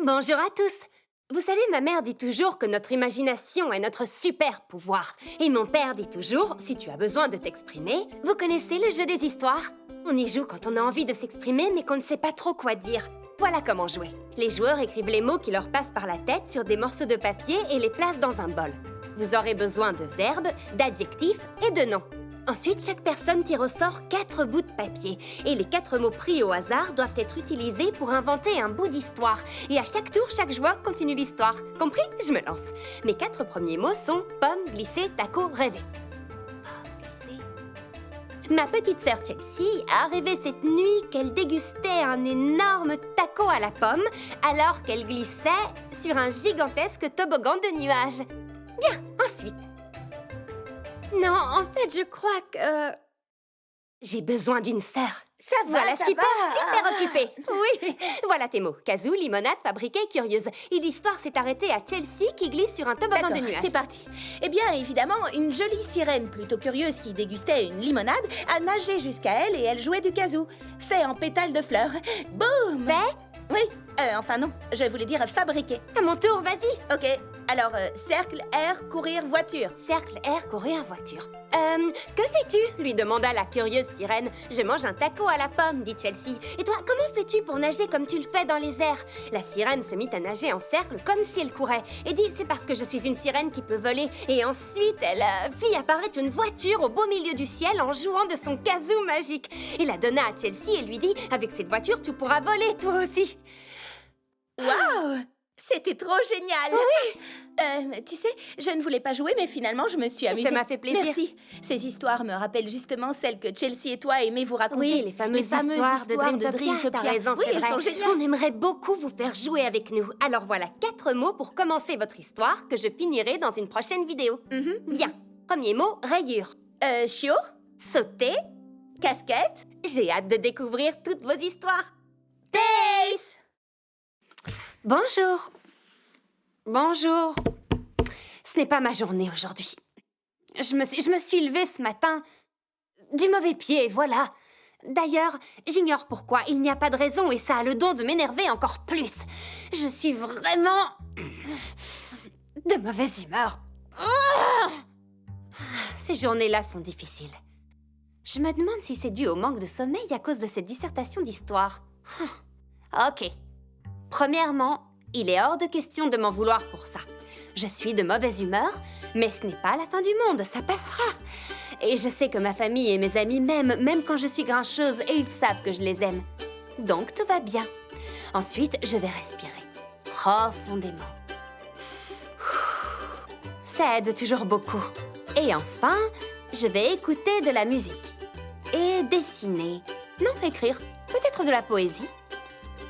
Bonjour à tous. Vous savez, ma mère dit toujours que notre imagination est notre super pouvoir. Et mon père dit toujours, si tu as besoin de t'exprimer, vous connaissez le jeu des histoires? On y joue quand on a envie de s'exprimer mais qu'on ne sait pas trop quoi dire. Voilà comment jouer. Les joueurs écrivent les mots qui leur passent par la tête sur des morceaux de papier et les placent dans un bol. Vous aurez besoin de verbes, d'adjectifs et de noms. Ensuite, chaque personne tire au sort 4 bouts de papier. Et les 4 mots pris au hasard doivent être utilisés pour inventer un bout d'histoire. Et à chaque tour, chaque joueur continue l'histoire. Compris? Je me lance. Mes 4 premiers mots sont pomme, glisser, taco, rêver. Pomme, glisser. Ma petite sœur Chelsea a rêvé cette nuit qu'elle dégustait un énorme taco à la pomme alors qu'elle glissait sur un gigantesque toboggan de nuages. Bien, ensuite. Non, en fait, je crois que... j'ai besoin d'une sœur. Ça va, Voilà ce qui part super occupé. Oui. Voilà tes mots. Kazoo, limonade, fabriquée, curieuse. Et l'histoire s'est arrêtée à Chelsea qui glisse sur un toboggan de nuages. C'est parti. Eh bien, évidemment, une jolie sirène plutôt curieuse qui dégustait une limonade a nagé jusqu'à elle et elle jouait du kazoo. Fait en pétales de fleurs. Boum! Fait? Oui. Enfin non, je voulais dire fabriquer. À mon tour, vas-y. Ok. Alors, cercle, air, courir, voiture. Cercle, air, courir, voiture. Que fais-tu? Lui demanda la curieuse sirène. Je mange un taco à la pomme, dit Chelsea. Et toi, comment fais-tu pour nager comme tu le fais dans les airs? La sirène se mit à nager en cercle comme si elle courait. Et dit, c'est parce que je suis une sirène qui peut voler. Et ensuite, elle fit apparaître une voiture au beau milieu du ciel en jouant de son kazoo magique. Et la donna à Chelsea et lui dit, avec cette voiture, tu pourras voler toi aussi. Waouh! C'était trop génial! Oui! Tu sais, je ne voulais pas jouer, mais finalement, je me suis amusée. Ça m'a fait plaisir. Merci. Ces histoires me rappellent justement celles que Chelsea et toi aimez vous raconter. Oui, les fameuses histoires de Dreamtopia. T'as raison, oui, c'est elles vrai. sont géniales. On aimerait beaucoup vous faire jouer avec nous. Alors voilà 4 mots pour commencer votre histoire que je finirai dans une prochaine vidéo. Bien. Premier mot, rayure. Chiot, Sauter. casquette, J'ai hâte de découvrir toutes vos histoires. Pace! Bonjour. Bonjour. Ce n'est pas ma journée aujourd'hui. Je me suis levée ce matin du mauvais pied, voilà. D'ailleurs, j'ignore pourquoi. Il n'y a pas de raison et ça a le don de m'énerver encore plus. Je suis vraiment de mauvaise humeur. Ces journées-là sont difficiles. Je me demande si c'est dû au manque de sommeil à cause de cette dissertation d'histoire. Ok. Premièrement, il est hors de question de m'en vouloir pour ça. Je suis de mauvaise humeur, mais ce n'est pas la fin du monde, ça passera. Et je sais que ma famille et mes amis m'aiment, même quand je suis grincheuse, et ils savent que je les aime. Donc tout va bien. Ensuite, je vais respirer profondément. Ça aide toujours beaucoup. Et enfin, je vais écouter de la musique. Et dessiner. Non, écrire. Peut-être de la poésie.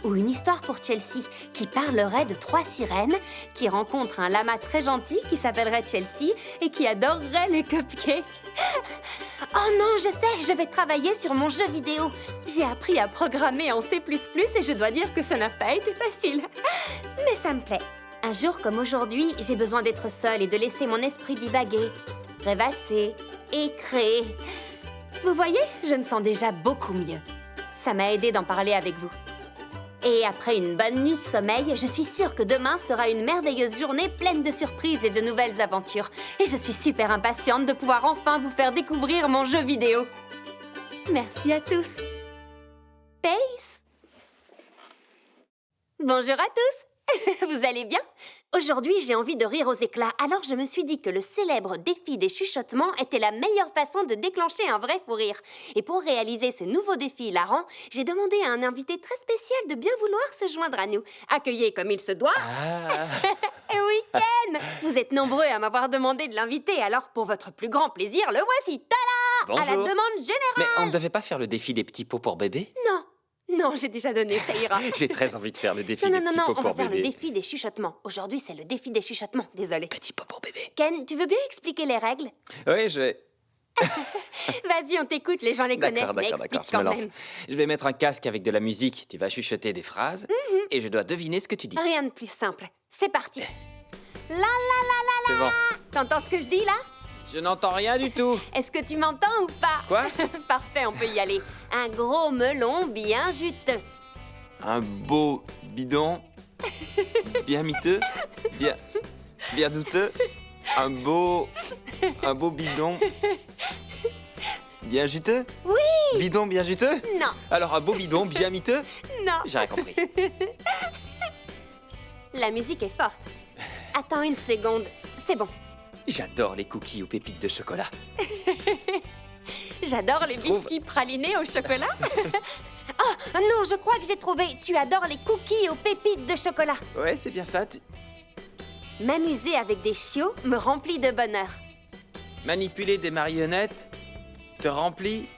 Ou une histoire pour Chelsea qui parlerait de 3 sirènes qui rencontrent un lama très gentil qui s'appellerait Chelsea et qui adorerait les cupcakes. Oh non, je sais, je vais travailler sur mon jeu vidéo. J'ai appris à programmer en C++ et je dois dire que ça n'a pas été facile. Mais ça me plaît. Un jour comme aujourd'hui, j'ai besoin d'être seule et de laisser mon esprit divaguer, rêvasser et créer. Vous voyez, je me sens déjà beaucoup mieux. Ça m'a aidé d'en parler avec vous. Et après une bonne nuit de sommeil, je suis sûre que demain sera une merveilleuse journée pleine de surprises et de nouvelles aventures. Et je suis super impatiente de pouvoir enfin vous faire découvrir mon jeu vidéo. Merci à tous. Pace. Bonjour à tous. Vous allez bien? Aujourd'hui, j'ai envie de rire aux éclats, alors je me suis dit que le célèbre défi des chuchotements était la meilleure façon de déclencher un vrai fou rire. Et pour réaliser ce nouveau défi hilarant, j'ai demandé à un invité très spécial de bien vouloir se joindre à nous. Accueillir comme il se doit. Et oui, Ken! Vous êtes nombreux à m'avoir demandé de l'inviter, alors pour votre plus grand plaisir, le voici. Tada! À la Bonjour. demande générale. Mais on ne devait pas faire le défi des petits pots pour bébé? Non, j'ai déjà donné, ça ira. J'ai très envie de faire le défi Non, des non, petits non, pots on va pour faire le bébé. défi des chuchotements. Aujourd'hui, c'est le défi des chuchotements, désolé. Petit pot pour bébé. Ken, tu veux bien expliquer les règles? Oui, je vais... Vas-y, on t'écoute, les gens les connaissent, mais explique je quand me lance. même. Je vais mettre un casque avec de la musique, tu vas chuchoter des phrases, et je dois deviner ce que tu dis. Rien de plus simple. C'est parti. La C'est bon. T'entends ce que je dis, là? Je n'entends rien du tout. Est-ce que tu m'entends ou pas? Quoi? Parfait, on peut y aller. Un gros melon bien juteux. Un beau bidon Bien miteux. Bien douteux. Un beau bidon. Bien juteux? Oui! Bidon bien juteux? Non, Alors un beau bidon bien miteux? non. J'ai rien compris. La musique est forte. Attends une seconde. C'est bon. J'adore les cookies aux pépites de chocolat. J'adore Si les tu trouves- biscuits pralinés au chocolat. Oh, non, je crois que j'ai trouvé. Tu adores les cookies aux pépites de chocolat. Ouais, c'est bien ça. M'amuser avec des chiots me remplit de bonheur. Manipuler des marionnettes te remplit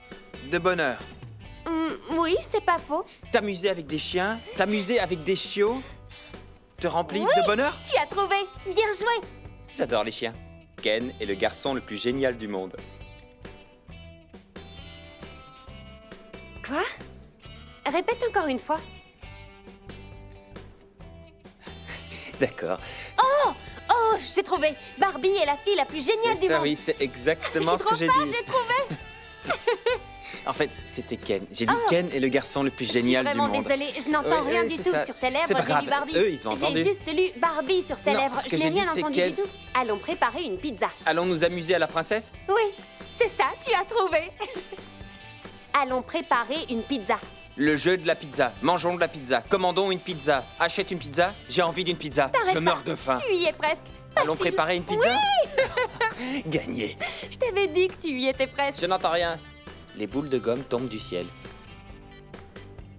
de bonheur. Oui, c'est pas faux. T'amuser avec des chiens, t'amuser avec des chiots te remplit de bonheur? Tu as trouvé. Bien joué. J'adore les chiens. Ken est le garçon le plus génial du monde. Quoi? Répète encore une fois. D'accord. Oh, j'ai trouvé. Barbie est la fille la plus géniale C'est du ça, monde. oui, c'est exactement Je ce suis que j'ai trop forte, dit. j'ai trouvé. En fait, c'était Ken. J'ai dit Ken est le garçon le plus génial Je suis du vraiment monde. désolée, je n'entends Oui, rien oui, du c'est tout ça. sur tes C'est pas lèvres. J'ai grave. lu Barbie. Eux, ils ont entendu. J'ai juste lu Barbie sur ses Non, lèvres. ce que Je j'ai n'ai rien dit, c'est entendu Ken. du tout. Allons préparer une pizza. Allons nous amuser à la princesse? Oui, c'est ça, tu as trouvé. Allons préparer une pizza. Le jeu de la pizza. Mangeons de la pizza. Commandons une pizza. Achète une pizza. J'ai envie d'une pizza. T'arrêtes Je pas. meurs de faim. Tu y es presque. Allons Facile. préparer une pizza? Gagné. Je t'avais dit que tu y étais presque. Je n'entends rien. Les boules de gomme tombent du ciel.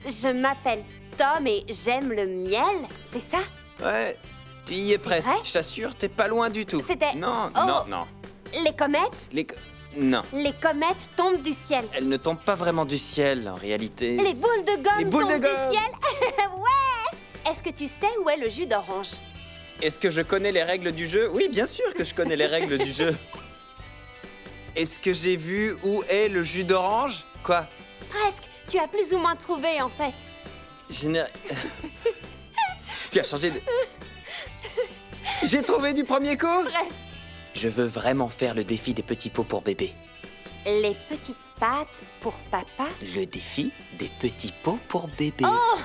Je m'appelle Tom et j'aime le miel, c'est ça? Ouais, tu y es presque. vrai? Je t'assure, t'es pas loin du tout. C'était- Non, Oh. non. Les comètes? Non. Les comètes tombent du ciel. Elles ne tombent pas vraiment du ciel, en réalité. Les boules de gomme Les boules de tombent gomme. du ciel. Ouais! Est-ce que tu sais où est le jus d'orange? Est-ce que je connais les règles du jeu? Oui, bien sûr que je connais les règles du jeu. Est-ce que j'ai vu où est le jus d'orange? Quoi? Presque. Tu as plus ou moins trouvé en fait. Je n'ai... Tu as changé de... J'ai trouvé du premier coup? Presque. Je veux vraiment faire le défi des petits pots pour bébé. Les petites pattes pour papa? Le défi des petits pots pour bébé. Oh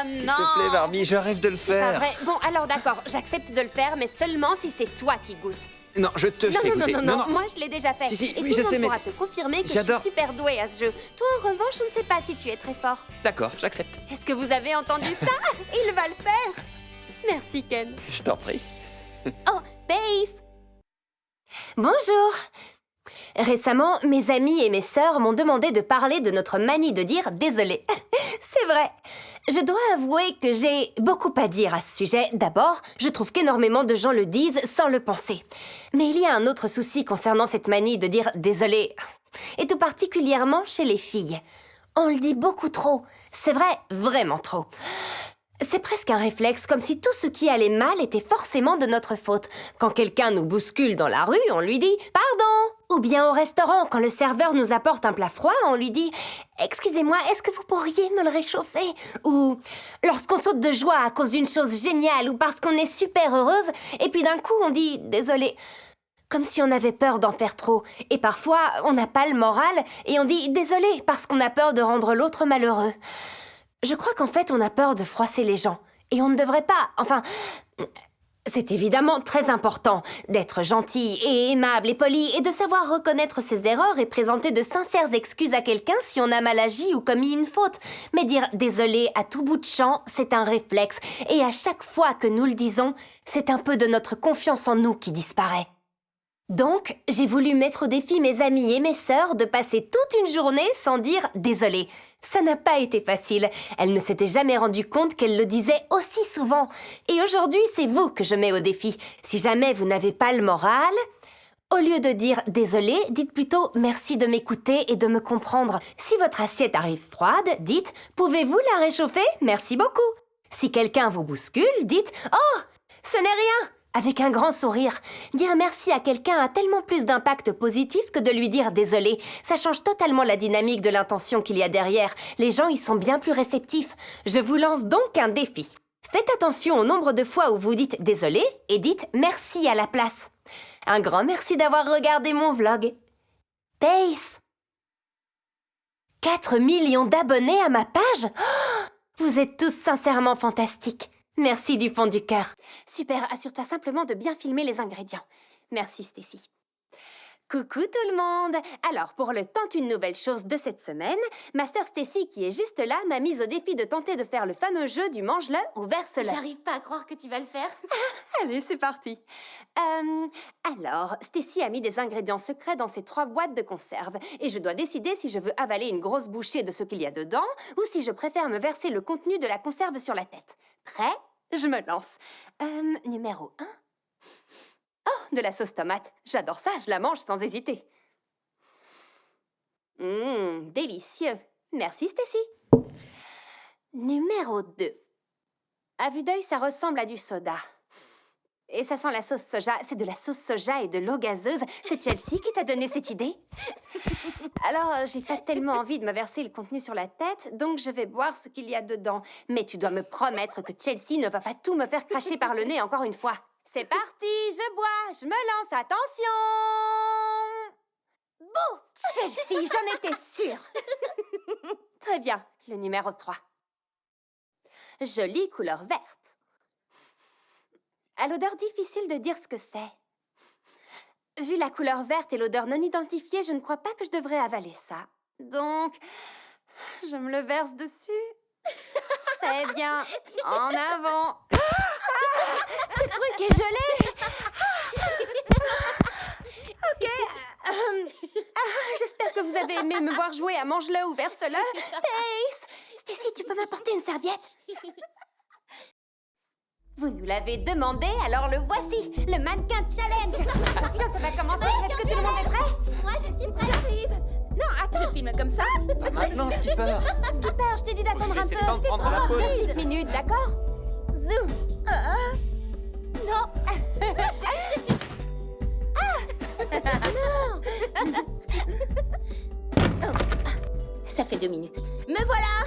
S'il non! te plaît, Barbie, je rêve de le C'est pas faire. vrai. Bon, alors d'accord, j'accepte de le faire, mais seulement si c'est toi qui goûtes. Non, je te Non, fais non, goûter. non, moi je l'ai déjà fait. Si, Et oui, tout je le monde sais, mais pourra te confirmer que je j'adore. suis super douée à ce jeu. Toi, en revanche, je ne sais pas si tu es très fort. D'accord, j'accepte. Est-ce que vous avez entendu ça? Il va le faire. Merci, Ken. Je t'en prie. Oh, Pace! Bonjour! Récemment, mes amis et mes sœurs m'ont demandé de parler de notre manie de dire désolé. C'est vrai. Je dois avouer que j'ai beaucoup à dire à ce sujet. D'abord, je trouve qu'énormément de gens le disent sans le penser. Mais il y a un autre souci concernant cette manie de dire désolé, et tout particulièrement chez les filles. On le dit beaucoup trop. C'est vrai, vraiment trop. C'est presque un réflexe, comme si tout ce qui allait mal était forcément de notre faute. Quand quelqu'un nous bouscule dans la rue, on lui dit « Pardon !» Ou bien au restaurant, quand le serveur nous apporte un plat froid, on lui dit « Excusez-moi, est-ce que vous pourriez me le réchauffer ?» Ou lorsqu'on saute de joie à cause d'une chose géniale ou parce qu'on est super heureuse, et puis d'un coup on dit « Désolé ». Comme si on avait peur d'en faire trop. Et parfois, on n'a pas le moral et on dit « Désolé » parce qu'on a peur de rendre l'autre malheureux. Je crois qu'en fait, on a peur de froisser les gens. Et on ne devrait pas. Enfin, c'est évidemment très important d'être gentil et aimable et poli et de savoir reconnaître ses erreurs et présenter de sincères excuses à quelqu'un si on a mal agi ou commis une faute. Mais dire « désolé » à tout bout de champ, c'est un réflexe. Et à chaque fois que nous le disons, c'est un peu de notre confiance en nous qui disparaît. Donc, j'ai voulu mettre au défi mes amis et mes sœurs de passer toute une journée sans dire « désolé ». Ça n'a pas été facile. Elles ne s'étaient jamais rendues compte qu'elles le disaient aussi souvent. Et aujourd'hui, c'est vous que je mets au défi. Si jamais vous n'avez pas le moral, au lieu de dire « désolé », dites plutôt « merci de m'écouter et de me comprendre ». Si votre assiette arrive froide, dites « pouvez-vous la réchauffer? Merci beaucoup ». Si quelqu'un vous bouscule, dites « oh, ce n'est rien ». Avec un grand sourire. Dire merci à quelqu'un a tellement plus d'impact positif que de lui dire désolé. Ça change totalement la dynamique de l'intention qu'il y a derrière. Les gens y sont bien plus réceptifs. Je vous lance donc un défi. Faites attention au nombre de fois où vous dites désolé et dites merci à la place. Un grand merci d'avoir regardé mon vlog. Pace! 4 millions d'abonnés à ma page? Oh, vous êtes tous sincèrement fantastiques. Merci du fond du cœur. Super, assure-toi simplement de bien filmer les ingrédients. Merci, Stacy. Coucou tout le monde! Alors, pour le Tente une nouvelle chose de cette semaine, ma sœur Stacy, qui est juste là, m'a mise au défi de tenter de faire le fameux jeu du mange-le ou verse-le. J'arrive pas à croire que tu vas le faire. Allez, c'est parti. Alors, Stacy a mis des ingrédients secrets dans ces 3 boîtes de conserve et je dois décider si je veux avaler une grosse bouchée de ce qu'il y a dedans ou si je préfère me verser le contenu de la conserve sur la tête. Prêt? Je me lance. Numéro 1. Oh, de la sauce tomate. J'adore ça, je la mange sans hésiter. Délicieux. Merci, Stacy. Numéro 2. À vue d'œil, ça ressemble à du soda. Et ça sent la sauce soja. C'est de la sauce soja et de l'eau gazeuse. C'est Chelsea qui t'a donné cette idée? Alors, j'ai pas tellement envie de me verser le contenu sur la tête, donc je vais boire ce qu'il y a dedans. Mais tu dois me promettre que Chelsea ne va pas tout me faire cracher par le nez encore une fois. C'est parti, je bois, je me lance, attention! Bouh! Chelsea, j'en étais sûre! Très bien, le numéro 3. Jolie couleur verte. À l'odeur difficile de dire ce que c'est. Vu la couleur verte et l'odeur non identifiée, je ne crois pas que je devrais avaler ça. Donc, je me le verse dessus. Très bien, en avant. Ce truc est gelé. Ok. J'espère que vous avez aimé me voir jouer à mange-le ou verse-le. Pace! Stacy, tu peux m'apporter une serviette? Vous nous l'avez demandé, alors le voici, le mannequin challenge. Attention, ça va commencer. Est-ce que tout le monde est prêt? Moi, je suis prête. J'arrive. Non, attends, je filme comme ça. Pas maintenant, Skipper. Skipper, je t'ai dit d'attendre un laisser peu. le temps de prendre la pause. 10 minutes, d'accord? Zoom. Non. Ça fait 2 minutes. Me voilà.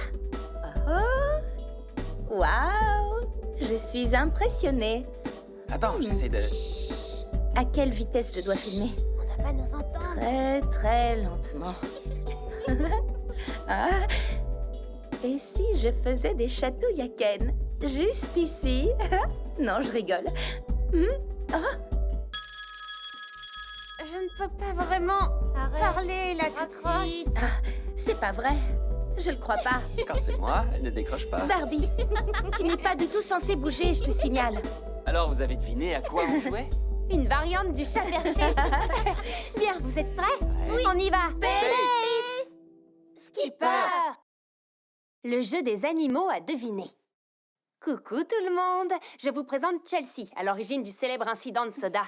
Oh. Waouh. Je suis impressionnée. Attends, j'essaie de... À quelle vitesse je dois filmer? On doit pas nous entendre. Très, très lentement. Ah. Et si je faisais des chatouilles à Ken? Juste ici? Non, je rigole. Je ne peux pas vraiment Arrête. parler là tout de Accroche. suite. C'est pas vrai. Je le crois pas. Quand c'est moi, elle ne décroche pas. Barbie, tu n'es pas du tout censée bouger, je te signale. Alors, vous avez deviné à quoi on jouait? Une variante du chat perché. Bien, vous êtes prêts? Oui. On y va. Pace. Skipper. Le jeu des animaux à deviner. Coucou tout le monde. Je vous présente Chelsea, à l'origine du célèbre incident de soda.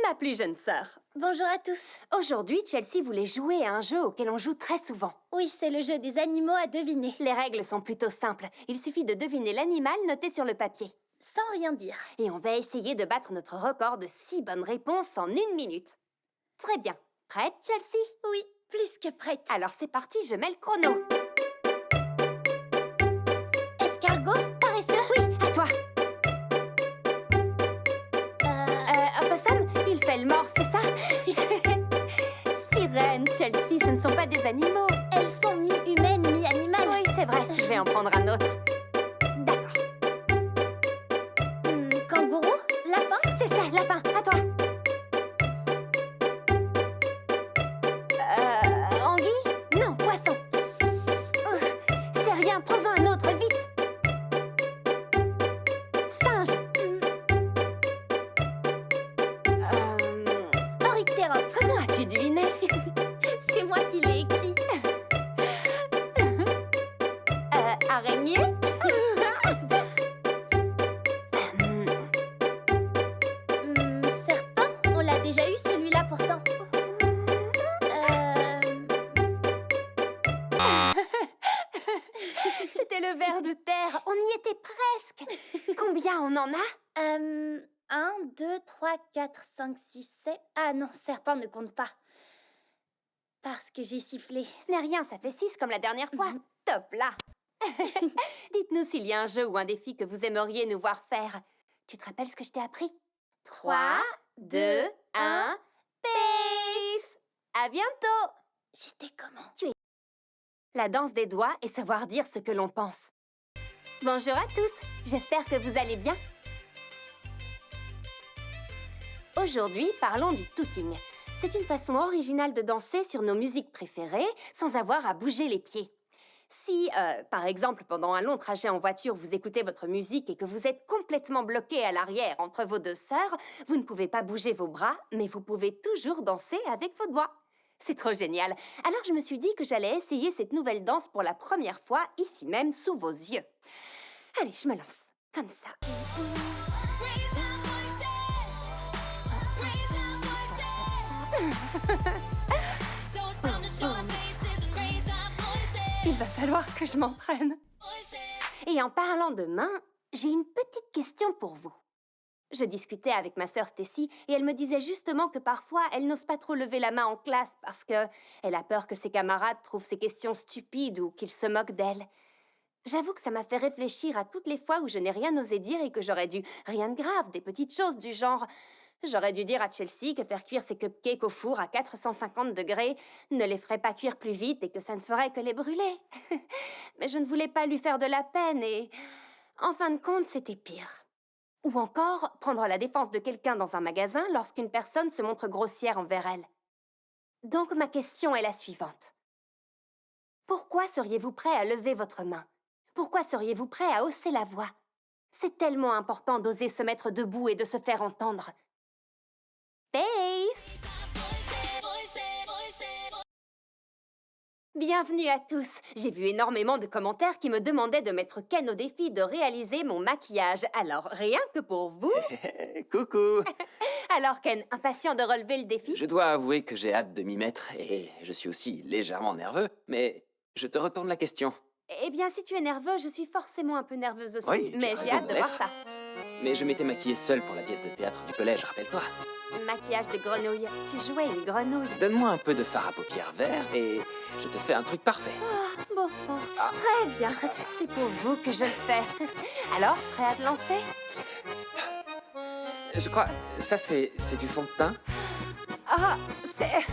Ma plus jeune sœur. Bonjour à tous. Aujourd'hui, Chelsea voulait jouer à un jeu auquel on joue très souvent. Oui, c'est le jeu des animaux à deviner. Les règles sont plutôt simples. Il suffit de deviner l'animal noté sur le papier. Sans rien dire. Et on va essayer de battre notre record de 6 bonnes réponses en 1 minute. Très bien. Prête, Chelsea? Oui, plus que prête. Alors c'est parti, je mets le chrono. Escargot, paresseux. Oui, à toi. Opossum, il fait le mort, c'est ça? Sirène, Chelsea, ce ne sont pas des animaux. Elles sont mi-humaines, mi-animales. Oui, c'est vrai. Je vais en prendre un autre. D'accord. Kangourou, lapin. C'est ça, lapin, à toi. Anguille? Non, poisson. C'est rien, prends-en un autre, vite. Singe. Oryctérope. Comment as-tu deviné? C'est moi qui l'ai écrit. Araignée? Serpent, on l'a déjà eu celui-là pourtant. C'était le ver de terre. On y était presque. Combien on en a? 1, 2, 3, 4, 5, 6, 7... Ah non, serpent ne compte pas. Parce que j'ai sifflé. Ce n'est rien, ça fait 6 comme la dernière fois. Top là. Dites-nous s'il y a un jeu ou un défi que vous aimeriez nous voir faire. Tu te rappelles ce que je t'ai appris? 3, 2, 1, peace. À bientôt. J'étais comment? La danse des doigts et savoir dire ce que l'on pense. Bonjour à tous, j'espère que vous allez bien. Aujourd'hui, parlons du tooting. C'est une façon originale de danser sur nos musiques préférées sans avoir à bouger les pieds. Si, par exemple, pendant un long trajet en voiture, vous écoutez votre musique et que vous êtes complètement bloqué à l'arrière entre vos deux sœurs, vous ne pouvez pas bouger vos bras, mais vous pouvez toujours danser avec vos doigts. C'est trop génial. Alors je me suis dit que j'allais essayer cette nouvelle danse pour la première fois, ici même, sous vos yeux. Allez, je me lance. Comme ça. Il va falloir que je m'entraîne. Et en parlant de mains, j'ai une petite question pour vous. Je discutais avec ma sœur Stacy et elle me disait justement que parfois, elle n'ose pas trop lever la main en classe parce qu'elle a peur que ses camarades trouvent ses questions stupides ou qu'ils se moquent d'elle. J'avoue que ça m'a fait réfléchir à toutes les fois où je n'ai rien osé dire et que j'aurais dû... Rien de grave, des petites choses du genre... J'aurais dû dire à Chelsea que faire cuire ses cupcakes au four à 450 degrés ne les ferait pas cuire plus vite et que ça ne ferait que les brûler. Mais je ne voulais pas lui faire de la peine et... En fin de compte, c'était pire. Ou encore, prendre la défense de quelqu'un dans un magasin lorsqu'une personne se montre grossière envers elle. Donc ma question est la suivante. Pourquoi seriez-vous prêt à lever votre main? Pourquoi seriez-vous prêt à hausser la voix? C'est tellement important d'oser se mettre debout et de se faire entendre. Face! Bienvenue à tous. J'ai vu énormément de commentaires qui me demandaient de mettre Ken au défi de réaliser mon maquillage. Alors, rien que pour vous... Coucou. Alors, Ken, impatient de relever le défi? Je dois avouer que j'ai hâte de m'y mettre et je suis aussi légèrement nerveux, mais je te retourne la question. Eh bien, si tu es nerveux, je suis forcément un peu nerveuse aussi, Oui, tu mais as j'ai raison hâte de de voir l'être. ça. Mais je m'étais maquillée seule pour la pièce de théâtre du collège, rappelle-toi. Maquillage de grenouille. Tu jouais une grenouille. Donne-moi un peu de fard à paupières vert et je te fais un truc parfait. Oh, bon sang. Ah. Très bien. C'est pour vous que je le fais. Alors, prêt à te lancer? Je crois... Ça, c'est du fond de teint? Ah, c'est...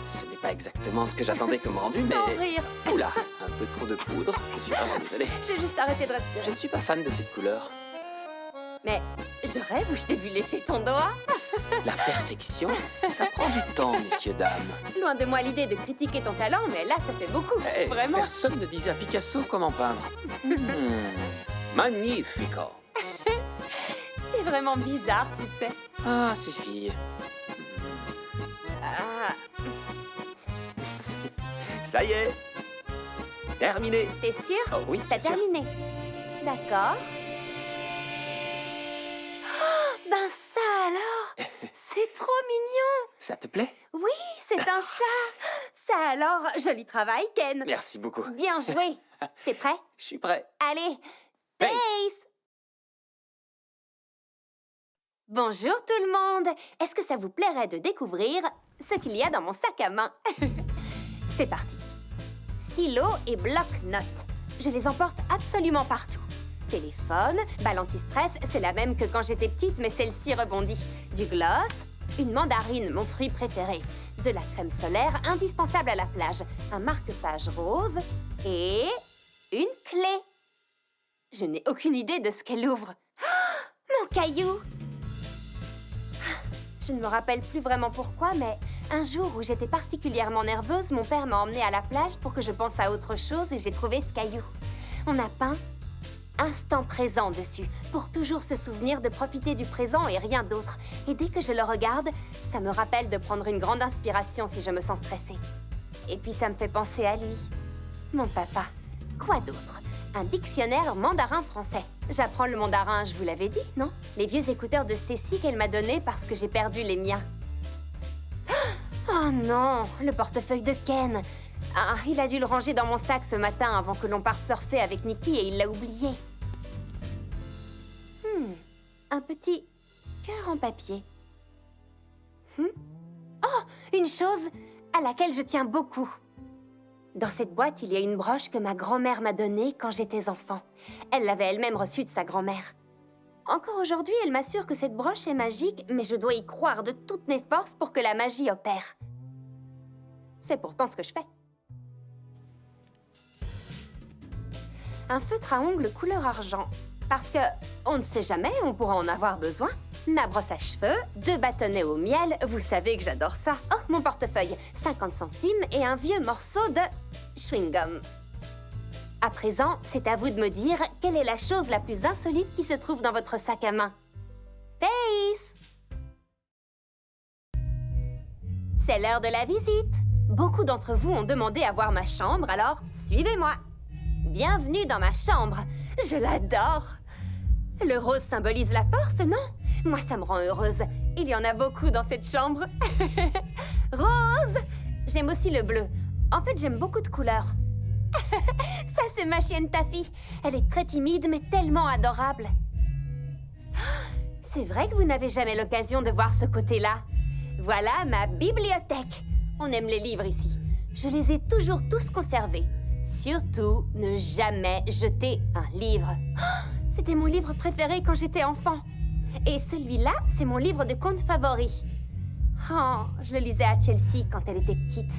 Ce n'est pas exactement ce que j'attendais comme rendu, mais... Sans rire. Oula, un peu trop de poudre. Je suis vraiment désolé. J'ai juste arrêté de Je respirer. ne suis pas fan de cette couleur. Mais je rêve ou je t'ai vu lécher ton doigt? La perfection, ça prend du temps, messieurs, dames. Loin de moi l'idée de critiquer ton talent, mais là, ça fait beaucoup. Hey, Vraiment. personne ne disait à Picasso comment peindre. Magnifico. T'es vraiment bizarre, tu sais. Ah, ces filles. Ah, Ça y est. Terminé. t'es sûr? Oh oui, T'as bien sûr. terminé. D'accord. Oh, ben ça alors! C'est trop mignon! Ça te plaît? Oui, c'est un chat! Ça alors, joli travail, Ken! Merci beaucoup. Bien joué! T'es prêt? Je suis prêt. Allez! Pace. Pace! Bonjour tout le monde! Est-ce que ça vous plairait de découvrir ce qu'il y a dans mon sac à main? C'est parti! Stylo et bloc-notes. Je les emporte absolument partout. Téléphone, balle anti-stress, c'est la même que quand j'étais petite, mais celle-ci rebondit. Du gloss, une mandarine, mon fruit préféré. De la crème solaire, indispensable à la plage. Un marque-page rose et... une clé. Je n'ai aucune idée de ce qu'elle ouvre. Oh, mon caillou! Je ne me rappelle plus vraiment pourquoi, mais un jour où j'étais particulièrement nerveuse, mon père m'a emmenée à la plage pour que je pense à autre chose et j'ai trouvé ce caillou. On a peint instant présent dessus, pour toujours se souvenir de profiter du présent et rien d'autre. Et dès que je le regarde, ça me rappelle de prendre une grande inspiration si je me sens stressée. Et puis ça me fait penser à lui, mon papa. Quoi d'autre? Un dictionnaire mandarin-français. J'apprends le mandarin, je vous l'avais dit, non? Les vieux écouteurs de Stacy qu'elle m'a donnés parce que j'ai perdu les miens. Oh non, le portefeuille de Ken. Ah, il a dû le ranger dans mon sac ce matin avant que l'on parte surfer avec Nikki et il l'a oublié. Un petit cœur en papier. Oh, une chose à laquelle je tiens beaucoup. Dans cette boîte, il y a une broche que ma grand-mère m'a donnée quand j'étais enfant. Elle l'avait elle-même reçue de sa grand-mère. Encore aujourd'hui, elle m'assure que cette broche est magique, mais je dois y croire de toutes mes forces pour que la magie opère. C'est pourtant ce que je fais. un feutre à ongles couleur argent. Parce que, on ne sait jamais, on pourra en avoir besoin. Ma brosse à cheveux, 2 bâtonnets au miel, vous savez que j'adore ça. Oh, mon portefeuille, 50 centimes et un vieux morceau de chewing-gum. À présent, c'est à vous de me dire quelle est la chose la plus insolite qui se trouve dans votre sac à main. Pace! C'est l'heure de la visite. Beaucoup d'entre vous ont demandé à voir ma chambre, alors suivez-moi. Bienvenue dans ma chambre. Je l'adore. Le rose symbolise la force, non? Moi, ça me rend heureuse. Il y en a beaucoup dans cette chambre. Rose! J'aime aussi le bleu. En fait, j'aime beaucoup de couleurs. Ça, c'est ma chienne Taffy. Elle est très timide, mais tellement adorable. C'est vrai que vous n'avez jamais l'occasion de voir ce côté-là. Voilà ma bibliothèque. On aime les livres ici. Je les ai toujours tous conservés. Surtout, ne jamais jeter un livre. C'était mon livre préféré quand j'étais enfant. Et celui-là, c'est mon livre de contes favori. Oh, je le lisais à Chelsea quand elle était petite.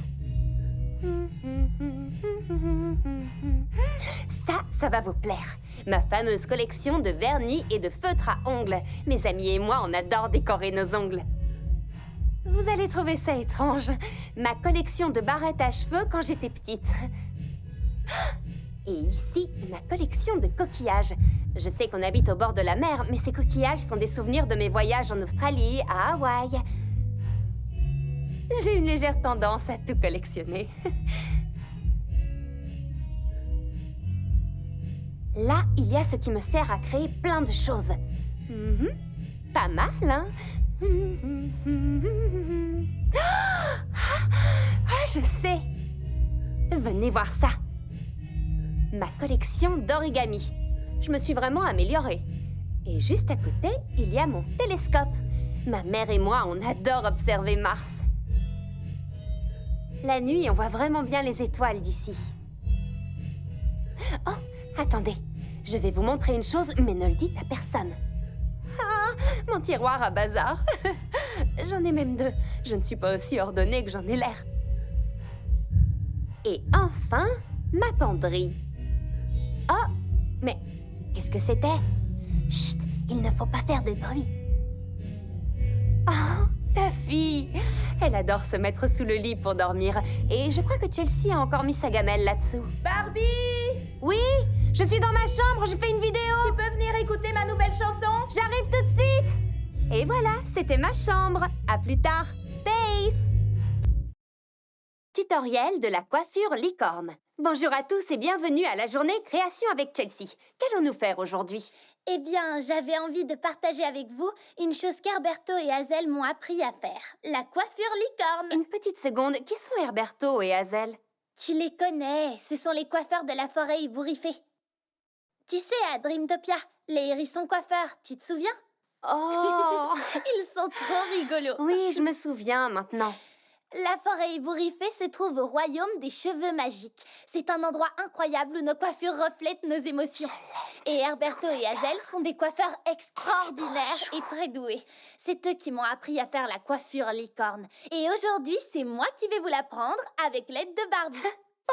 Ça va vous plaire. Ma fameuse collection de vernis et de feutres à ongles. Mes amis et moi, on adore décorer nos ongles. Vous allez trouver ça étrange. Ma collection de barrettes à cheveux quand j'étais petite. Et ici, ma collection de coquillages. Je sais qu'on habite au bord de la mer, mais ces coquillages sont des souvenirs de mes voyages en Australie, à Hawaï. J'ai une légère tendance à tout collectionner. Là, il y a ce qui me sert à créer plein de choses. Pas mal, hein? Ah, je sais! Venez voir ça! Ma collection d'origami. Je me suis vraiment améliorée. Et juste à côté, il y a mon télescope. Ma mère et moi, on adore observer Mars. La nuit, on voit vraiment bien les étoiles d'ici. Oh, attendez. Je vais vous montrer une chose, mais ne le dites à personne. Ah, mon tiroir à bazar. J'en ai même 2. Je ne suis pas aussi ordonnée que j'en ai l'air. Et enfin, ma penderie. Oh, mais qu'est-ce que c'était? Chut, il ne faut pas faire de bruit. Oh, Taffy! Elle adore se mettre sous le lit pour dormir. Et je crois que Chelsea a encore mis sa gamelle là-dessous. Barbie! Oui, je suis dans ma chambre, je fais une vidéo. Tu peux venir écouter ma nouvelle chanson? J'arrive tout de suite. Et voilà, c'était ma chambre. À plus tard. Pace! Tutoriel de la coiffure licorne. Bonjour à tous et bienvenue à la journée création avec Chelsea. Qu'allons-nous faire aujourd'hui? Eh bien, j'avais envie de partager avec vous une chose qu'Herberto et Hazel m'ont appris à faire. La coiffure licorne. Une petite seconde, qui sont Herberto et Hazel? Tu les connais, ce sont les coiffeurs de la forêt ébouriffée. Tu sais, à Dreamtopia, les hérissons coiffeurs, tu te souviens? Oh! Ils sont trop rigolos. Oui, je me souviens maintenant. La forêt ébouriffée se trouve au royaume des cheveux magiques. C'est un endroit incroyable où nos coiffures reflètent nos émotions. Et Herberto et Hazel sont des coiffeurs extraordinaires et très doués. C'est eux qui m'ont appris à faire la coiffure licorne. Et aujourd'hui, c'est moi qui vais vous l'apprendre avec l'aide de Barbie.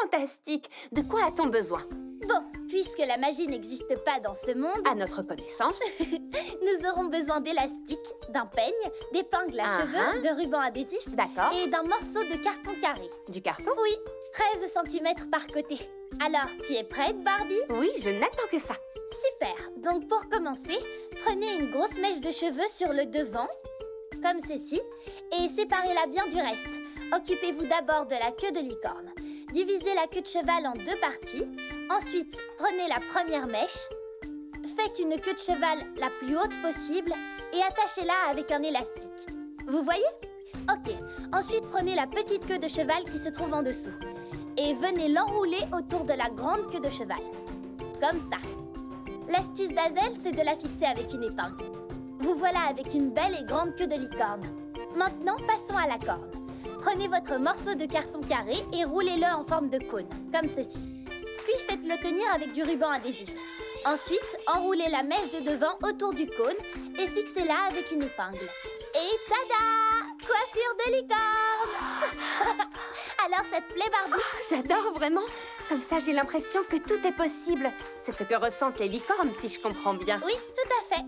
Fantastique! De quoi a-t-on besoin? Bon, puisque la magie n'existe pas dans ce monde, À notre connaissance. nous aurons besoin d'élastiques, d'un peigne, d'épingles à cheveux, de rubans adhésifs D'accord. et d'un morceau de carton carré. Du carton? Oui, 13 cm par côté. Alors, tu es prête, Barbie? Oui, je n'attends que ça. Super. Donc, pour commencer, prenez une grosse mèche de cheveux sur le devant, comme ceci, et séparez-la bien du reste. Occupez-vous d'abord de la queue de licorne. Divisez la queue de cheval en 2 parties. Ensuite, prenez la première mèche. Faites une queue de cheval la plus haute possible et attachez-la avec un élastique. Vous voyez? Ok. Ensuite, prenez la petite queue de cheval qui se trouve en dessous. Et venez l'enrouler autour de la grande queue de cheval. Comme ça. L'astuce d'Hazel, c'est de la fixer avec une épingle. Vous voilà avec une belle et grande queue de licorne. Maintenant, passons à la corne. Prenez votre morceau de carton carré et roulez-le en forme de cône, comme ceci. Puis faites-le tenir avec du ruban adhésif. Ensuite, enroulez la mèche de devant autour du cône et fixez-la avec une épingle. Et tada! Coiffure de licorne! Alors ça te plaît, Barbie? J'adore vraiment. Comme ça, j'ai l'impression que tout est possible. C'est ce que ressentent les licornes, si je comprends bien. Oui, tout à fait.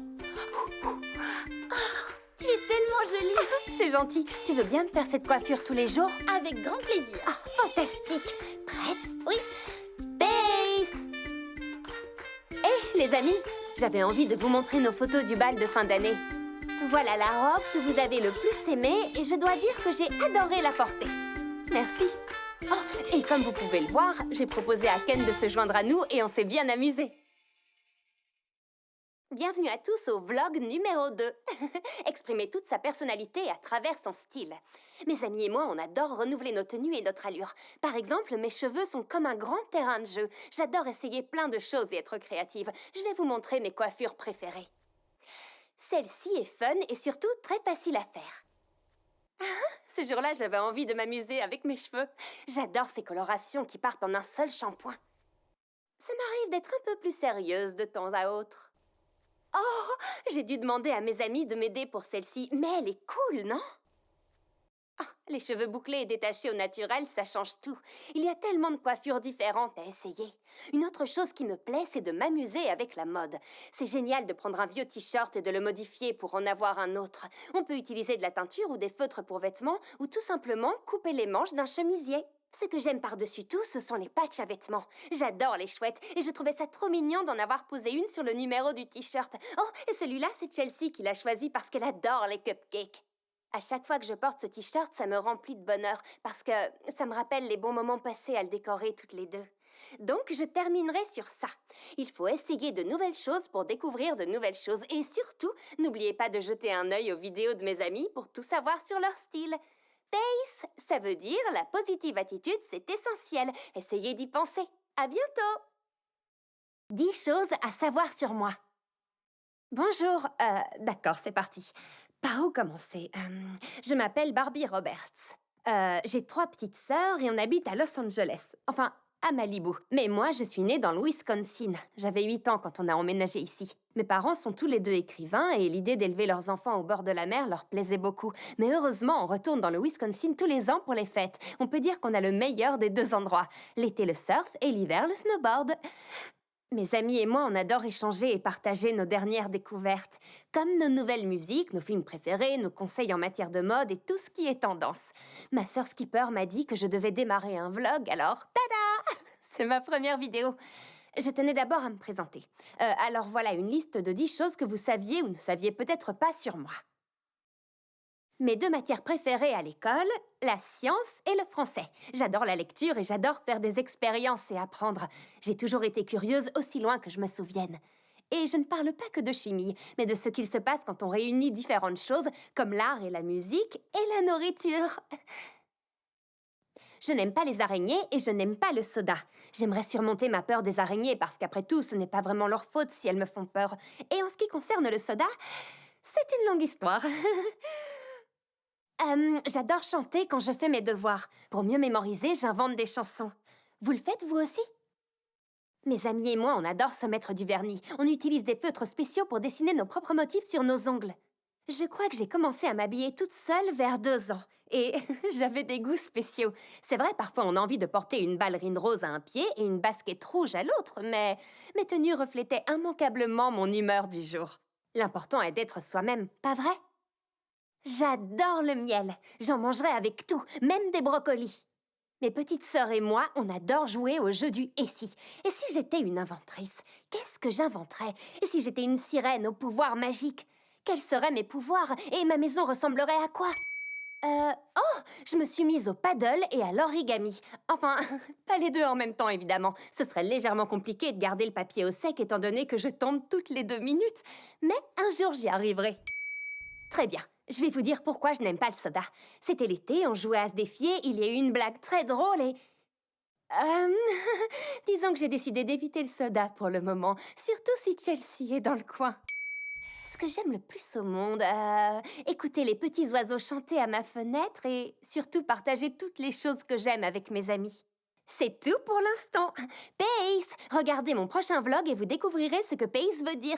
Tu es tellement jolie. C'est gentil. Tu veux bien me faire cette coiffure tous les jours? Avec grand plaisir. Ah, fantastique. Prête? Oui. Pace! Les amis, j'avais envie de vous montrer nos photos du bal de fin d'année. Voilà la robe que vous avez le plus aimée et je dois dire que j'ai adoré la porter. Merci. Oh, et comme vous pouvez le voir, j'ai proposé à Ken de se joindre à nous et on s'est bien amusés. Bienvenue à tous au vlog numéro 2. Exprimer toute sa personnalité à travers son style. Mes amis et moi, on adore renouveler nos tenues et notre allure. Par exemple, mes cheveux sont comme un grand terrain de jeu. J'adore essayer plein de choses et être créative. Je vais vous montrer mes coiffures préférées. Celle-ci est fun et surtout très facile à faire. Ce jour-là, j'avais envie de m'amuser avec mes cheveux. J'adore ces colorations qui partent en un seul shampoing. Ça m'arrive d'être un peu plus sérieuse de temps à autre. Oh, j'ai dû demander à mes amis de m'aider pour celle-ci, mais elle est cool, non? Ah, les cheveux bouclés et détachés au naturel, ça change tout. Il y a tellement de coiffures différentes à essayer. Une autre chose qui me plaît, c'est de m'amuser avec la mode. C'est génial de prendre un vieux t-shirt et de le modifier pour en avoir un autre. On peut utiliser de la teinture ou des feutres pour vêtements, ou tout simplement couper les manches d'un chemisier. Ce que j'aime par-dessus tout, ce sont les patchs à vêtements. J'adore les chouettes et je trouvais ça trop mignon d'en avoir posé une sur le numéro du t-shirt. Oh, et celui-là, c'est Chelsea qui l'a choisi parce qu'elle adore les cupcakes. À chaque fois que je porte ce t-shirt, ça me remplit de bonheur parce que ça me rappelle les bons moments passés à le décorer toutes les deux. Donc, je terminerai sur ça. Il faut essayer de nouvelles choses pour découvrir de nouvelles choses. Et surtout, n'oubliez pas de jeter un œil aux vidéos de mes amis pour tout savoir sur leur style. Pace, ça veut dire la positive attitude, c'est essentiel. Essayez d'y penser. À bientôt! 10 choses à savoir sur moi. Bonjour. D'accord, c'est parti. Par où commencer? Je m'appelle Barbie Roberts. J'ai 3 petites sœurs et on habite à Los Angeles. Enfin, à Malibu. Mais moi, je suis née dans le Wisconsin. J'avais 8 ans quand on a emménagé ici. Mes parents sont tous les deux écrivains et l'idée d'élever leurs enfants au bord de la mer leur plaisait beaucoup. Mais heureusement, on retourne dans le Wisconsin tous les ans pour les fêtes. On peut dire qu'on a le meilleur des deux endroits. L'été, le surf et l'hiver, le snowboard. Mes amis et moi, on adore échanger et partager nos dernières découvertes. Comme nos nouvelles musiques, nos films préférés, nos conseils en matière de mode et tout ce qui est tendance. Ma sœur Skipper m'a dit que je devais démarrer un vlog, alors tada! C'est ma première vidéo. Je tenais d'abord à me présenter. Alors voilà une liste de 10 choses que vous saviez ou ne saviez peut-être pas sur moi. Mes 2 matières préférées à l'école, la science et le français. J'adore la lecture et j'adore faire des expériences et apprendre. J'ai toujours été curieuse aussi loin que je me souvienne. Et je ne parle pas que de chimie, mais de ce qu'il se passe quand on réunit différentes choses, comme l'art et la musique et la nourriture. Je n'aime pas les araignées et je n'aime pas le soda. J'aimerais surmonter ma peur des araignées parce qu'après tout, ce n'est pas vraiment leur faute si elles me font peur. Et en ce qui concerne le soda, c'est une longue histoire. J'adore chanter quand je fais mes devoirs. Pour mieux mémoriser, j'invente des chansons. Vous le faites, vous aussi? Mes amis et moi, on adore se mettre du vernis. On utilise des feutres spéciaux pour dessiner nos propres motifs sur nos ongles. Je crois que j'ai commencé à m'habiller toute seule vers 2 ans. Et j'avais des goûts spéciaux. C'est vrai, parfois on a envie de porter une ballerine rose à un pied et une basket rouge à l'autre, mais mes tenues reflétaient immanquablement mon humeur du jour. L'important est d'être soi-même, pas vrai? J'adore le miel. J'en mangerai avec tout, même des brocolis. Mes petites sœurs et moi, on adore jouer au jeu du « et si ». Et si j'étais une inventrice, qu'est-ce que j'inventerais? Et si j'étais une sirène au pouvoir magique? Quels seraient mes pouvoirs? Et ma maison ressemblerait à quoi? Oh, je me suis mise au paddle et à l'origami. Enfin, pas les deux en même temps, évidemment. Ce serait légèrement compliqué de garder le papier au sec étant donné que je tombe toutes les 2 minutes. Mais un jour, j'y arriverai. Très bien. Je vais vous dire pourquoi je n'aime pas le soda. C'était l'été, on jouait à se défier, il y a eu une blague très drôle et... Disons que j'ai décidé d'éviter le soda pour le moment, surtout si Chelsea est dans le coin. Ce que j'aime le plus au monde, écouter les petits oiseaux chanter à ma fenêtre et surtout partager toutes les choses que j'aime avec mes amis. C'est tout pour l'instant. Pace! Regardez mon prochain vlog et vous découvrirez ce que Pace veut dire.